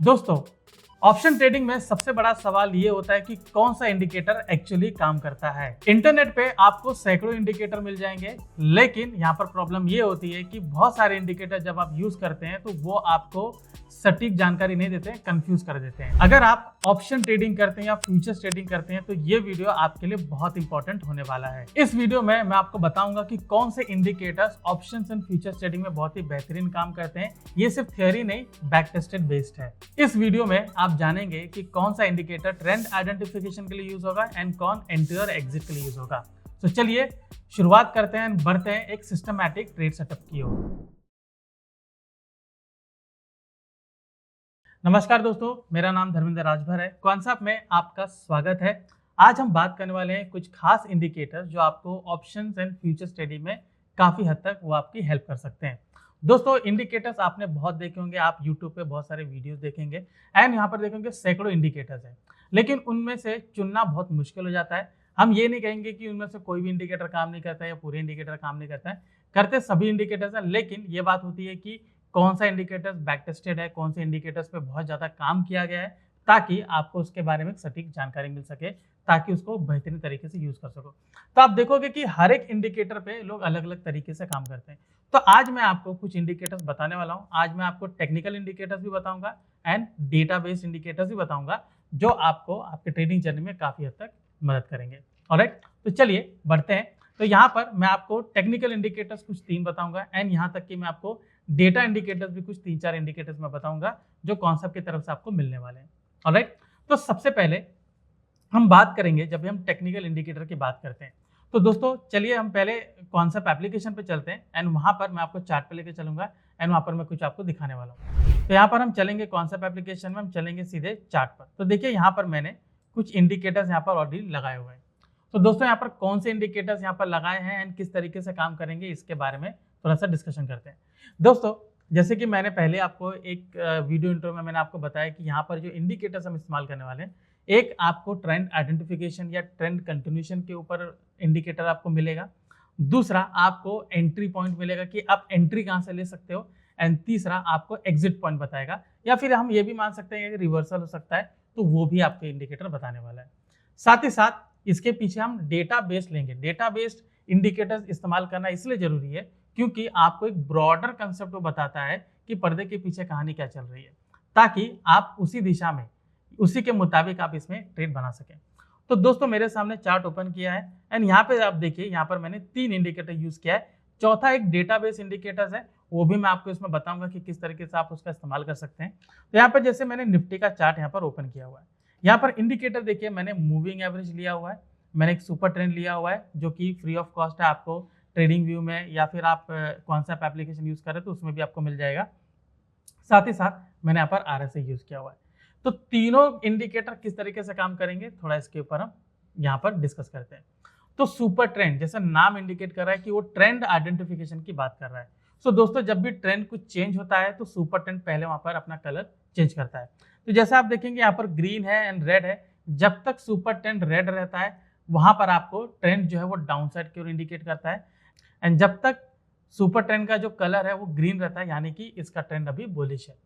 दोस्तों, option trading में सबसे बड़ा सवाल ये होता है कि कौन सा इंडिकेटर एक्चुअली काम करता है। इंटरनेट पे आपको सैकड़ों इंडिकेटर मिल जाएंगे, लेकिन यहाँ पर प्रॉब्लम ये होती है कि बहुत सारे इंडिकेटर जब आप यूज करते हैं तो वो आपको सटीक जानकारी नहीं देते हैं, कंफ्यूज कर देते हैं। अगर आप ऑप्शन ट्रेडिंग करते हैं या फ्यूचर्स ट्रेडिंग करते हैं तो ये वीडियो आपके लिए बहुत इंपॉर्टेंट होने वाला है। इस वीडियो में मैं आपको बताऊंगा कि कौन से indicators options and futures trading में बहुत ही बेहतरीन काम करते हैं। ये सिर्फ थ्योरी नहीं, बैक टेस्टेड बेस्ड है। इस वीडियो में आप जानेंगे कि कौन सा इंडिकेटर ट्रेंड आइडेंटिफिकेशन के लिए यूज होगा एंड कौन एंट्री और एग्जिट के लिए यूज होगा। तो चलिए शुरुआत करते हैं, बढ़ते हैं एक सिस्टमैटिक ट्रेड सेटअप की ओर। नमस्कार दोस्तों, मेरा नाम धर्मेंद्र राजभर है। कॉन्सेप्ट में आपका स्वागत है। आज हम बात करने वाले हैं कुछ खास इंडिकेटर जो आपको ऑप्शंस एंड फ्यूचर्स ट्रेडिंग में काफी हद तक वो आपकी हेल्प कर सकते हैं। दोस्तों, इंडिकेटर्स आपने बहुत देखे होंगे, आप यूट्यूब पे बहुत सारे वीडियोस देखेंगे एंड यहाँ पर देखेंगे सैकड़ों इंडिकेटर्स हैं, लेकिन उनमें से चुनना बहुत मुश्किल हो जाता है। हम ये नहीं कहेंगे कि उनमें से कोई भी इंडिकेटर काम नहीं करता है या पूरे इंडिकेटर काम नहीं करता है, करते सभी इंडिकेटर्स हैं, लेकिन ये बात होती है कि कौन सा इंडिकेटर्स बैक टेस्टेड है, कौन से इंडिकेटर्स पे बहुत ज़्यादा काम किया गया है, ताकि आपको उसके बारे में सटीक जानकारी मिल सके, ताकि उसको बेहतरीन तरीके से यूज़ कर सको। तो आप देखोगे कि हर एक इंडिकेटर पे लोग अलग अलग तरीके से काम करते हैं। तो आज मैं आपको कुछ इंडिकेटर्स बताने वाला हूँ। आज मैं आपको टेक्निकल इंडिकेटर्स भी बताऊंगा एंड डेटा बेस्ड इंडिकेटर्स भी बताऊंगा, जो आपको आपके ट्रेडिंग जर्नी में काफ़ी हद तक मदद करेंगे। ऑलराइट, तो चलिए बढ़ते हैं। तो यहाँ पर मैं आपको टेक्निकल इंडिकेटर्स कुछ 3 बताऊंगा एंड यहाँ तक कि मैं आपको डेटा इंडिकेटर्स भी कुछ 3-4 इंडिकेटर्स मैं बताऊंगा जो कॉन्सेप्ट की तरफ से आपको मिलने वाले हैं। ऑलराइट, तो सबसे पहले हम बात करेंगे, जब भी हम टेक्निकल इंडिकेटर की बात करते हैं तो दोस्तों चलिए हम पहले कॉन्सेप्ट एप्लीकेशन पे चलते हैं एंड वहाँ पर मैं आपको चार्ट पे लेके चलूंगा एंड वहाँ पर मैं कुछ आपको दिखाने वाला हूँ। तो यहाँ पर हम चलेंगे कॉन्सेप्ट एप्लीकेशन में, हम चलेंगे सीधे चार्ट पर। तो देखिए यहाँ पर मैंने कुछ इंडिकेटर्स यहाँ पर ऑलरेडी लगाए हुए हैं। तो दोस्तों यहाँ पर कौन से इंडिकेटर्स यहाँ पर लगाए हैं एंड किस तरीके से काम करेंगे, इसके बारे में थोड़ा सा डिस्कशन करते हैं। दोस्तों, जैसे कि मैंने पहले आपको एक वीडियो इंट्रो में मैंने आपको बताया कि यहाँ पर जो इंडिकेटर्स हम इस्तेमाल करने वाले हैं, एक आपको ट्रेंड आइडेंटिफिकेशन या ट्रेंड कंटिन्यूशन के ऊपर इंडिकेटर आपको मिलेगा। दूसरा आपको एंट्री पॉइंट मिलेगा कि आप एंट्री कहाँ से ले सकते हो, एंड तीसरा आपको एग्जिट पॉइंट बताएगा, या फिर हम ये भी मान सकते हैं कि रिवर्सल हो सकता है, तो वो भी आपको इंडिकेटर बताने वाला है। साथ ही साथ इसके पीछे हम डेटा बेस्ड लेंगे। डेटा बेस्ड इंडिकेटर्स इस्तेमाल करना इसलिए जरूरी है क्योंकि आपको एक ब्रॉडर कंसेप्ट को बताता है कि पर्दे के पीछे कहानी क्या चल रही है, ताकि आप उसी दिशा में, उसी के मुताबिक आप इसमें ट्रेड बना सकें। तो दोस्तों मेरे सामने चार्ट ओपन किया है एंड यहाँ पे आप देखिए, यहाँ पर मैंने 3 इंडिकेटर यूज किया है। चौथा एक डेटाबेस इंडिकेटर्स है, वो भी मैं आपको इसमें बताऊंगा कि किस तरीके से आप उसका इस्तेमाल कर सकते हैं। तो यहाँ पर जैसे मैंने निफ्टी का चार्ट यहाँ पर ओपन किया हुआ है, यहाँ पर इंडिकेटर देखिए मैंने मूविंग एवरेज लिया हुआ है, मैंने एक सुपर ट्रेंड लिया हुआ है जो कि फ्री ऑफ कॉस्ट है, आपको ट्रेडिंग व्यू में या फिर आप कॉन्सेप्ट एप्लीकेशन यूज करें तो उसमें भी आपको मिल जाएगा। साथ ही साथ मैंने यहाँ पर RSI यूज किया हुआ है। तो तीनों इंडिकेटर किस तरीके से काम करेंगे, थोड़ा इसके ऊपर हम यहाँ पर डिस्कस करते हैं। तो सुपर ट्रेंड, जैसा नाम इंडिकेट कर रहा है कि वो ट्रेंड आइडेंटिफिकेशन की बात कर रहा है। सो दोस्तों, जब भी ट्रेंड कुछ चेंज होता है तो सुपर ट्रेंड पहले वहां पर अपना कलर चेंज करता है। तो जैसे आप देखेंगे यहाँ पर ग्रीन है एंड रेड है, जब तक सुपर ट्रेंड रेड रहता है वहां पर आपको ट्रेंड जो है वो डाउन साइड की ओर इंडिकेट करता है, एंड जब तक सुपर ट्रेंड का जो कलर है वो ग्रीन रहता है, यानी कि इसका ट्रेंड अभी बुलिश है।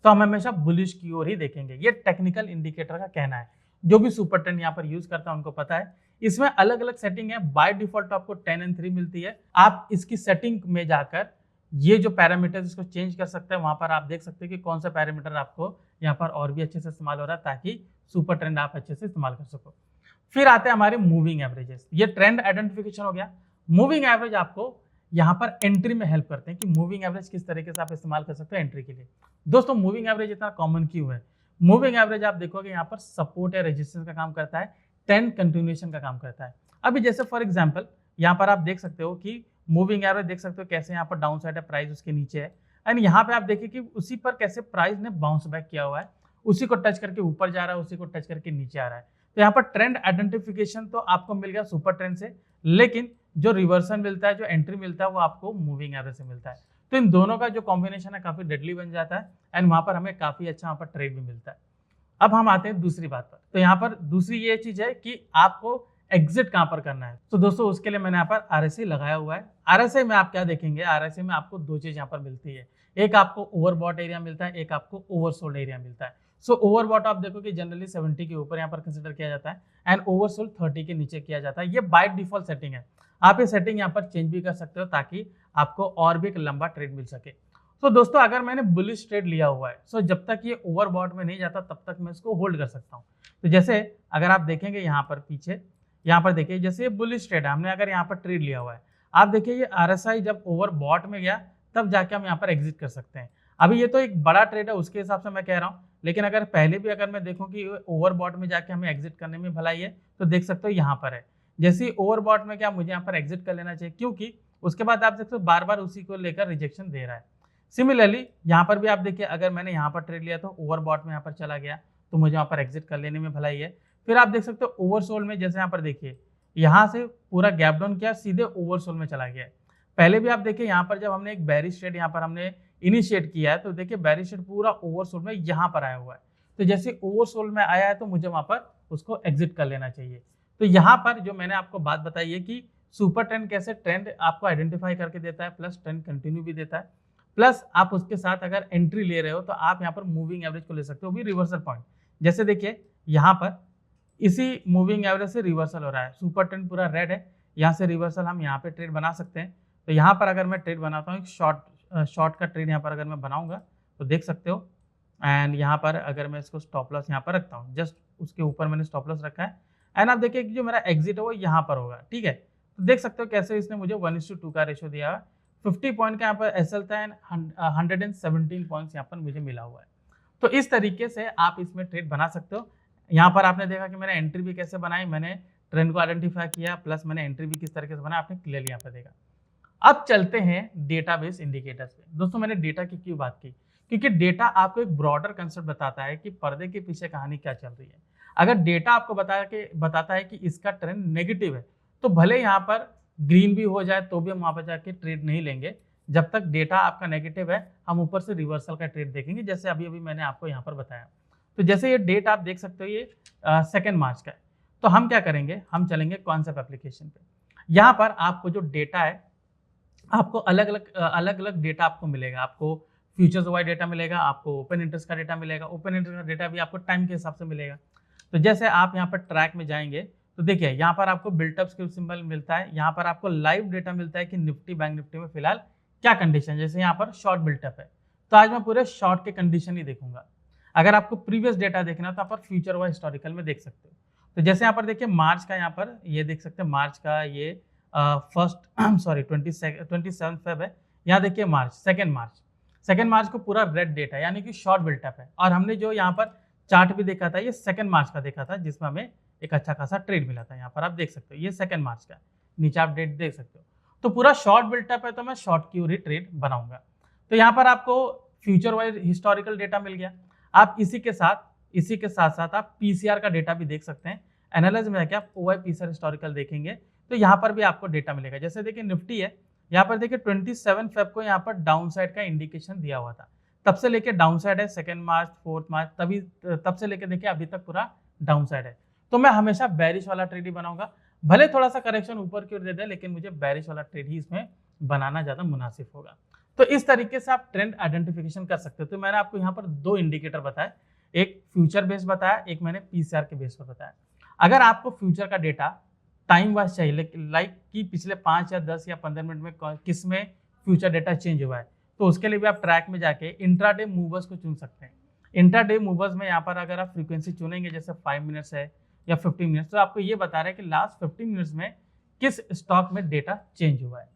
तो हम हमेशा बुलिश की ओर ही देखेंगे। ये टेक्निकल इंडिकेटर का कहना है। जो भी सुपर ट्रेंड यहाँ पर यूज करता है उनको पता है। इसमें अलग अलग सेटिंग है। बाय डिफॉल्ट आपको 10 and 3 मिलती है। आप इसकी सेटिंग में जाकर ये जो पैरामीटर्स इसको चेंज कर सकते हैं। वहां पर आप देख सकते हैं कि कौन सा पैरामीटर आपको यहाँ पर और भी अच्छे से इस्तेमाल हो रहा है, ताकि सुपर ट्रेंड आप अच्छे से इस्तेमाल कर सको। फिर आते हैं हमारे मूविंग एवरेजेस। ये ट्रेंड आइडेंटिफिकेशन हो गया। मूविंग एवरेज आपको यहाँ पर एंट्री में हेल्प करते हैं कि मूविंग एवरेज किस तरीके से आप इस्तेमाल कर सकते हो एंट्री के लिए। दोस्तों, मूविंग एवरेज इतना कॉमन क्यों है? मूविंग एवरेज आप देखोगे यहाँ पर सपोर्ट या रेजिस्टेंस का काम करता है, ट्रेंड कंटिन्यूएशन का काम करता है। अभी जैसे फॉर एग्जांपल यहाँ पर आप देख सकते हो कि मूविंग एवरेज देख सकते हो कैसे यहाँ पर डाउन साइड है, प्राइस उसके नीचे है, एंड यहाँ पे आप देखिए कि उसी पर कैसे प्राइस ने बाउंस बैक किया हुआ है, उसी को टच करके ऊपर जा रहा है, उसी को टच करके नीचे आ रहा है। तो यहाँ पर ट्रेंड आइडेंटिफिकेशन तो आपको मिल गया सुपर ट्रेंड से, लेकिन जो रिवर्सल मिलता है, जो एंट्री मिलता है, वो आपको मूविंग एवरेज से मिलता है। तो इन दोनों का जो कॉम्बिनेशन है काफी डेडली बन जाता है एंड वहां पर हमें काफी अच्छा वहां पर ट्रेड भी मिलता है। अब हम आते हैं दूसरी बात पर। तो यहाँ पर दूसरी ये चीज है कि आपको एग्जिट कहाँ पर करना है। तो दोस्तों उसके लिए मैंने यहाँ पर RSI लगाया हुआ है। RSI में आप क्या देखेंगे, RSI में आपको दो चीज यहाँ पर मिलती है, एक आपको ओवरबॉट एरिया मिलता है, एक आपको ओवरसोल्ड एरिया मिलता है। सो ओवरबॉट आप देखो कि जनरली 70 के ऊपर यहाँ पर कंसिडर किया जाता है एंड ओवरसोल्ड 30 के नीचे किया जाता है। ये बाय डिफॉल्ट सेटिंग है, आप ये सेटिंग यहाँ पर चेंज भी कर सकते हो ताकि आपको और भी एक लंबा ट्रेड मिल सके। तो दोस्तों अगर मैंने बुलिश ट्रेड लिया हुआ है, सो जब तक ये ओवरबॉट में नहीं जाता तब तक मैं इसको होल्ड कर सकता हूँ। तो जैसे अगर आप देखेंगे यहाँ पर पीछे, यहाँ पर देखिए जैसे ये बुलिश ट्रेड है, हमने अगर यहाँ पर ट्रेड लिया हुआ है, आप देखिए ये RSI जब ओवरबॉट में गया तब जाके हम यहाँ पर एग्जिट कर सकते हैं। अभी ये तो एक बड़ा ट्रेड है उसके हिसाब से मैं कह रहा हूँ, लेकिन अगर पहले भी अगर मैं देखूँ कि ओवरबॉट में जाके हमें एग्जिट करने में भलाई है, तो देख सकते हो यहाँ पर है। जैसे ओवरबॉट में क्या मुझे यहाँ पर एग्जिट कर लेना चाहिए, क्योंकि उसके बाद आप देखते हो बार बार उसी को लेकर रिजेक्शन दे रहा है। सिमिलरली यहाँ पर भी आप देखिए अगर मैंने यहाँ पर ट्रेड लिया तो ओवरबॉट में यहाँ पर चला गया तो मुझे यहाँ पर एग्जिट कर लेने में भलाई है। फिर आप देख सकते हो ओवरसोल्ड में, जैसे यहाँ पर देखिए यहाँ से पूरा गैप डाउन किया, सीधे ओवरसोल्ड में चला गया है। पहले भी आप देखिए यहाँ पर जब हमने एक बेरिश ट्रेड यहाँ पर हमने इनिशिएट किया है तो देखिए बेरिश ट्रेड पूरा ओवरसोल्ड में यहाँ पर आया हुआ है। तो जैसे ओवरसोल्ड में आया है तो मुझे वहाँ पर उसको एग्जिट कर लेना चाहिए। तो यहाँ पर जो मैंने आपको बात बताई है कि सुपर ट्रेंड कैसे ट्रेंड आपको आइडेंटिफाई करके देता है, प्लस ट्रेंड कंटिन्यू भी देता है, प्लस आप उसके साथ अगर एंट्री ले रहे हो तो आप यहाँ पर मूविंग एवरेज को ले सकते हो, भी रिवर्सल पॉइंट। जैसे देखिए यहाँ पर इसी मूविंग एवरेज से रिवर्सल हो रहा है, सुपर ट्रेंड पूरा रेड है, यहाँ से रिवर्सल हम यहाँ पे ट्रेड बना सकते हैं। तो यहाँ पर अगर मैं ट्रेड बनाता हूँ, एक शॉर्ट का ट्रेड यहाँ पर अगर मैं बनाऊंगा तो देख सकते हो। एंड यहाँ पर अगर मैं इसको स्टॉप लॉस यहाँ पर रखता हूँ, जस्ट उसके ऊपर मैंने स्टॉप लॉस रखा है, एंड आप देखिए कि जो मेरा एग्जिट है वो यहाँ पर होगा, ठीक है। तो देख सकते हो कैसे इसने मुझे 1:2 का रेशियो दिया है। 50 पॉइंट का यहाँ पर एसएल था एंड 117 पॉइंट्स यहाँ पर मुझे मिला हुआ है। तो इस तरीके से आप इसमें ट्रेड बना सकते हो। यहाँ पर आपने देखा कि मैंने एंट्री भी कैसे बनाई, मैंने ट्रेंड को आइडेंटिफाई किया, प्लस मैंने एंट्री भी किस तरीके से बनाया, आपने क्लियरली यहाँ पर देखा। अब चलते हैं डेटाबेस इंडिकेटर्स पे। दोस्तों मैंने डेटा की क्यों बात की, क्योंकि डेटा आपको एक ब्रॉडर कंसेप्ट बताता है कि पर्दे के पीछे कहानी क्या चल रही है। अगर डेटा आपको बताता है कि इसका ट्रेंड नेगेटिव है, तो भले यहाँ पर ग्रीन भी हो जाए तो भी हम वहाँ पर जाके ट्रेड नहीं लेंगे। जब तक डेटा आपका नेगेटिव है हम ऊपर से रिवर्सल का ट्रेड देखेंगे, जैसे अभी मैंने आपको यहाँ पर बताया। तो जैसे ये डेट आप देख सकते हो, ये 2 मार्च का है। तो हम क्या करेंगे, हम चलेंगे कॉन्सेप्ट एप्लीकेशन पे। यहाँ पर आपको जो डेटा है, आपको अलग अलग डेटा आपको मिलेगा। आपको फ्यूचर्स वाइज डेटा मिलेगा, आपको ओपन इंटरेस्ट का डेटा मिलेगा, ओपन इंटरेस्ट का डेटा भी आपको टाइम के हिसाब से मिलेगा। तो जैसे आप यहाँ पर ट्रैक में जाएंगे तो देखिए यहाँ पर आपको बिल्टअप स्क्रिप्ट सिंबल मिलता है, यहाँ पर आपको लाइव डेटा मिलता है कि निफ्टी बैंक निफ्टी में फिलहाल क्या कंडीशन। जैसे यहाँ पर शॉर्ट बिल्टअप है तो आज मैं पूरे शॉर्ट के कंडीशन ही देखूंगा। अगर आपको प्रीवियस डेटा देखना है तो आप पर फ्यूचर वाइज हिस्टोरिकल में देख सकते हो। तो जैसे यहाँ पर देखिए मार्च का, यहाँ पर ये देख सकते हैं मार्च का, ये 27 फेब है। यहाँ देखिए मार्च, सेकेंड मार्च को पूरा रेड डेटा यानी कि शॉर्ट बिल्टअप है। और हमने जो यहाँ पर चार्ट भी देखा था ये 2 मार्च का देखा था, जिसमें हमें एक अच्छा खासा ट्रेड मिला था। यहाँ पर आप देख सकते हो ये 2 मार्च का, नीचे आप डेट देख सकते हो। तो पूरा शॉर्ट बिल्टअप है तो मैं शॉर्ट की ओर ही ट्रेड बनाऊंगा। तो यहाँ पर आपको फ्यूचर वाइज हिस्टोरिकल डेटा मिल गया। आप इसी के साथ साथ आप पीसीआर का डेटा भी देख सकते हैं। एनालिसिस में जाके आप ओवाई पीसीआर हिस्टोरिकल देखेंगे तो यहाँ पर भी आपको डेटा मिलेगा। जैसे देखिए निफ्टी है, यहाँ पर देखिए 27 फेब को यहाँ पर डाउन साइड का इंडिकेशन दिया हुआ था, तब से लेके डाउन साइड है। 2 मार्च 4 मार्च तब से लेके देखिए अभी तक पूरा डाउन साइड है। तो मैं हमेशा बेरिश वाला ट्रेड ही बनाऊंगा, भले थोड़ा सा करेक्शन ऊपर की ओर दे दे, लेकिन मुझे बेरिश वाला ट्रेड ही इसमें बनाना ज्यादा मुनासिब होगा। तो इस तरीके से आप ट्रेंड आइडेंटिफिकेशन कर सकते हो। तो मैंने आपको यहाँ पर 2 इंडिकेटर बताए, एक फ्यूचर बेस बताया, एक मैंने पीसीआर के बेस पर बताया। अगर आपको फ्यूचर का डेटा टाइम वाइज चाहिए, लाइक कि पिछले 5 या 10 या 15 मिनट में किस में फ्यूचर डेटा चेंज हुआ है, तो उसके लिए भी आप ट्रैक में जाके इंट्राडे मूवर्स को चुन सकते हैं। इंट्राडे मूवर्स में यहाँ पर अगर आप फ्रीक्वेंसी चुनेंगे, जैसे 5 मिनट्स है या 15 मिनट्स, तो आपको ये बता रहा है कि लास्ट 15 मिनट्स में किस स्टॉक में डेटा चेंज हुआ है,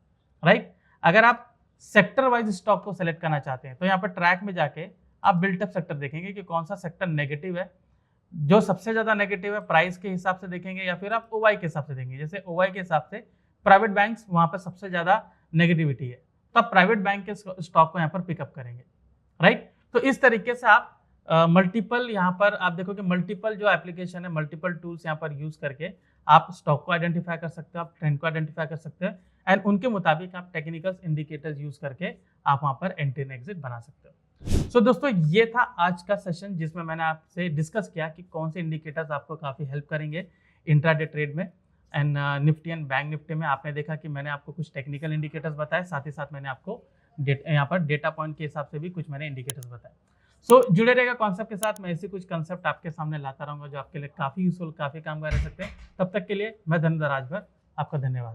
राइट। अगर आप सेक्टर वाइज स्टॉक को सेलेक्ट करना चाहते हैं तो यहाँ पर ट्रैक में जाके आप बिल्टअप सेक्टर देखेंगे कि कौन सा सेक्टर नेगेटिव है, जो सबसे ज्यादा नेगेटिव है प्राइस के हिसाब से देखेंगे, या फिर आप ओवाई के हिसाब से देखेंगे। जैसे ओवाई के हिसाब से प्राइवेट बैंक्स वहां पर सबसे ज्यादा नेगेटिविटी है, तो आप प्राइवेट बैंक के स्टॉक को यहाँ पर पिकअप करेंगे, राइट। तो इस तरीके से आप मल्टीपल यहाँ पर आप देखोगे मल्टीपल जो एप्लीकेशन है, मल्टीपल टूल्स यहाँ पर यूज करके आप स्टॉक को आइडेंटिफाई कर सकते हो, आप ट्रेंड को आइडेंटिफाई कर सकते हो, एंड उनके मुताबिक आप टेक्निकल इंडिकेटर्स यूज करके आप वहां पर एंट्री एंड एग्जिट बना सकते हो। सो दोस्तों ये था आज का सेशन, जिसमें मैंने आपसे डिस्कस किया कि कौन से इंडिकेटर्स आपको काफी हेल्प करेंगे इंट्राडे ट्रेड में। And Nifty and bank Nifty में आपने देखा कि मैंने आपको कुछ टेक्निकल इंडिकेटर्स बताए, साथ ही साथ मैंने आपको यहाँ पर डेटा पॉइंट के हिसाब से भी कुछ मैंने इंडिकेटर्स बताए। सो जुड़े रहेगा कॉन्सेप्ट के साथ, मैं ऐसे कुछ कॉन्सेप्ट आपके सामने लाता रहूंगा जो आपके लिए काफ़ी यूजफुल, काफ़ी काम कर सकते हैं। तब तक के लिए मैं धर्मेंद्र राजभर, आपका धन्यवाद।